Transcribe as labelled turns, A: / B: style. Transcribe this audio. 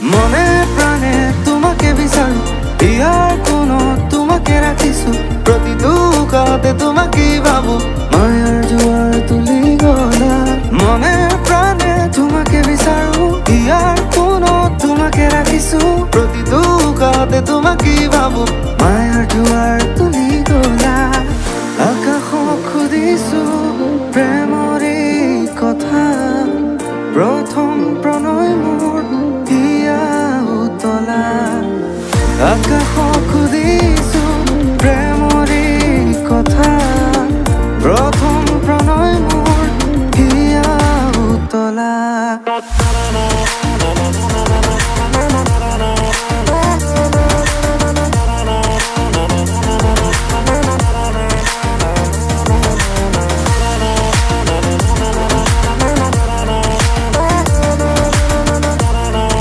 A: মনে প্ৰাণে তোমাকে বিচাৰো, ইয়াৰ কোনত তোমাকে ৰাখিছো, প্ৰতি দুখতে তোমাকে ভাবো, মায়াৰ জোৱাৰ তুলি গলা। মনে প্ৰাণে তোমাকে বিচাৰো, ইয়াৰ কোনত তোমাকে ৰাখিছো, প্ৰতি দুখতে তোমাকে ভাবো, মায়াৰ জোৱাৰ